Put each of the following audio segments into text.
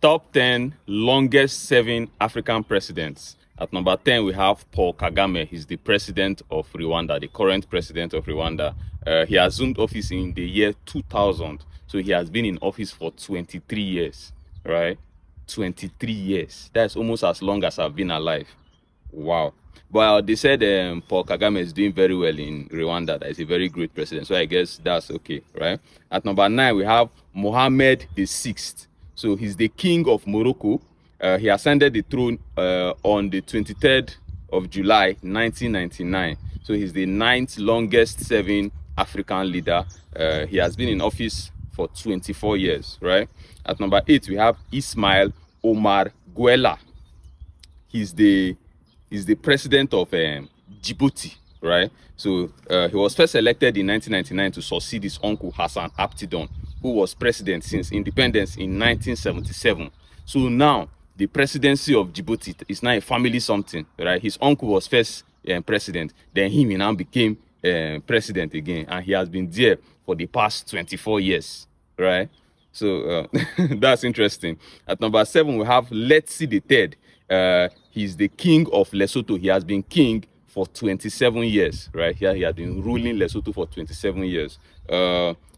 Top 10 longest serving African presidents. At number 10, we have Paul Kagame. He's the president of Rwanda, the current president of Rwanda. He assumed office in the year 2000. So he has been in office for 23 years, right? 23 years. That's almost as long as I've been alive. Wow. Well, they said Paul Kagame is doing very well in Rwanda. That is a very great president. So I guess that's okay, right? At number 9, we have Mohammed VI. So he's the king of Morocco. He ascended the throne on the 23rd of July, 1999. So he's the 9th longest serving African leader. He has been in office for 24 years, right? At number 8, we have Ismail Omar Guelleh. He's the president of Djibouti, right? So he was first elected in 1999 to succeed his uncle Hassan Abtidon, who was president since independence in 1977. So now the presidency of Djibouti is now a family something, right? His uncle was first president, then he now became president again, and he has been there for the past 24 years, right? So that's interesting. At number 7, we have Letsi III. He's the king of Lesotho. He has been king for 27 years, right? Here he has been ruling Lesotho for 27 years.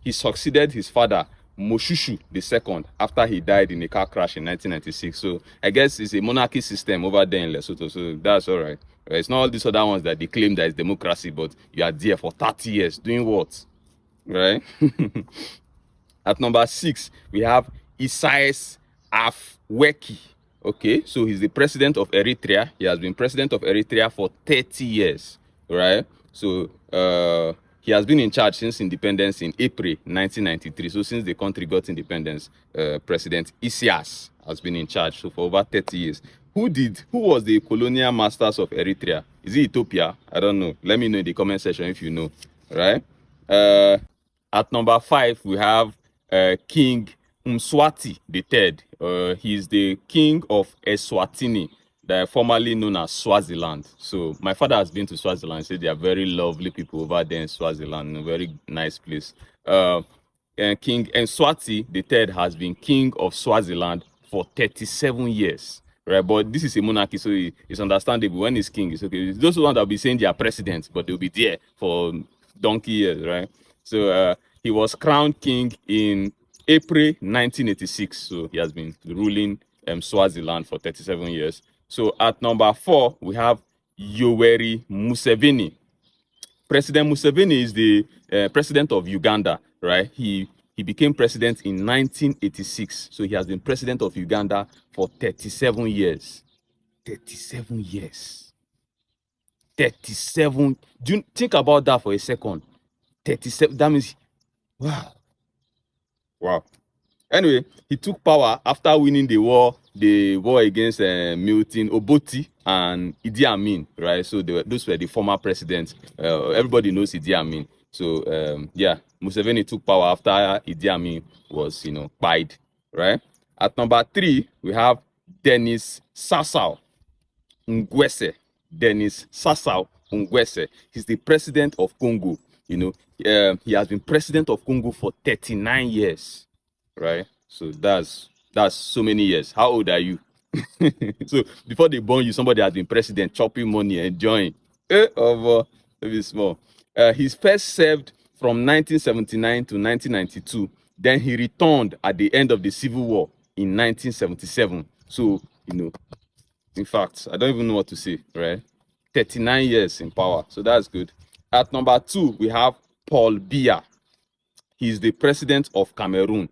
He succeeded his father, Moshushu II, after he died in a car crash in 1996. So I guess it's a monarchy system over there in Lesotho. So that's all right. It's not all these other ones that they claim that it's democracy, but you are there for 30 years doing what? Right? At number 6, we have Isaias Afwerki. Okay, so he's the president of Eritrea. He has been president of Eritrea for 30 years, right? So he has been in charge since independence in April 1993. So since the country got independence, President Isaias has been in charge for over 30 years. Who was the colonial masters of Eritrea? Is it Ethiopia? I don't know. Let me know in the comment section if you know, right? At number 5, we have King Mswati III. He's the king of Eswatini, that formerly known as Swaziland. So my father has been to Swaziland. He said they are very lovely people over there in Swaziland, a very nice place. King Mswati III has been king of Swaziland for 37 years. Right, but this is a monarchy, so it's understandable. When he's king, it's okay. Those ones that will be saying they are presidents, but they'll be there for donkey years, right? So he was crowned king in April 1986. So he has been ruling Swaziland for 37 years. So at number 4, we have Yoweri Museveni. President Museveni is the president of Uganda, right? He became president in 1986. So he has been president of Uganda for 37 years. 37 years. 37. Do you think about that for a second? 37. That means, wow. Wow. Anyway, he took power after winning the war against Milton Obote and Idi Amin, right? So those were the former presidents. Everybody knows Idi Amin. So yeah, Museveni took power after Idi Amin was, died, right? At number 3, we have Denis Sassou Nguesso. Denis Sassou Nguesso. He's the president of Congo. He has been president of Congo for 39 years, right? So that's so many years. How old are you? So before they born you, somebody has been president, chopping money, enjoying. Maybe small. He's first served from 1979 to 1992. Then he returned at the end of the Civil War in 1977. So, in fact, I don't even know what to say, right? 39 years in power. So that's good. At number 2, we have Paul Biya. He's the president of Cameroon.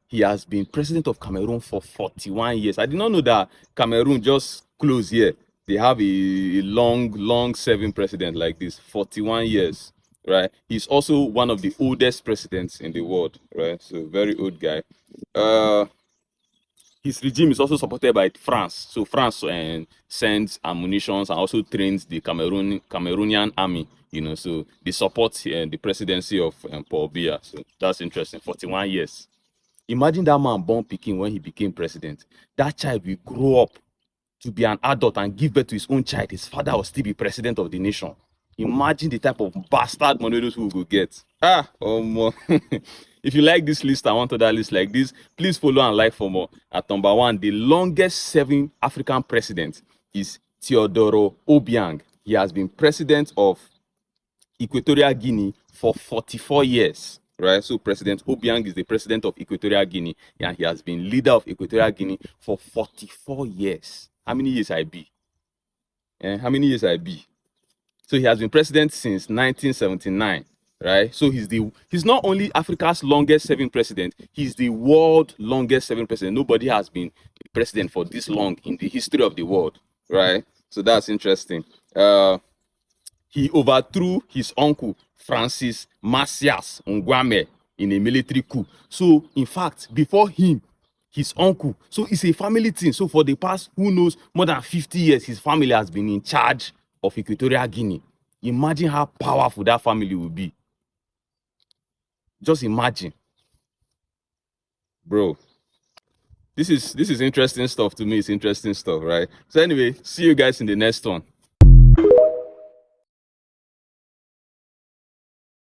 He has been president of Cameroon for 41 years. I did not know that Cameroon just closed here. They have a long serving president like this, 41 years, right? He's also one of the oldest presidents in the world, right? So very old guy. His regime is also supported by France. So France sends ammunition and also trains the Cameroonian army. So they support the presidency of Paul Biya. So that's interesting. 41 years. Imagine that man born Peking when he became president. That child will grow up to be an adult and give birth to his own child. His father will still be president of the nation. Imagine the type of bastard money those people will get. Ah, oh more. If you like this list, I want other lists like this. Please follow and like for more. At number 1, the longest serving African president is Teodoro Obiang. He has been president of Equatorial Guinea for 44 years. Right, so President Obiang is the president of Equatorial Guinea, and he has been leader of Equatorial Guinea for 44 years. How many years I be? How many years I be? So he has been president since 1979, right? So he's not only Africa's longest serving president, he's the world's longest serving president. Nobody has been president for this long in the history of the world, right? So that's interesting. He overthrew his uncle, Francis Macias Nguame, in a military coup. So, in fact, before him, his uncle, so it's a family thing. So, for the past, who knows, more than 50 years, his family has been in charge of Equatorial Guinea. Imagine how powerful that family will be. Just imagine. Bro. This is interesting stuff to me. It's interesting stuff, right? So anyway, see you guys in the next one.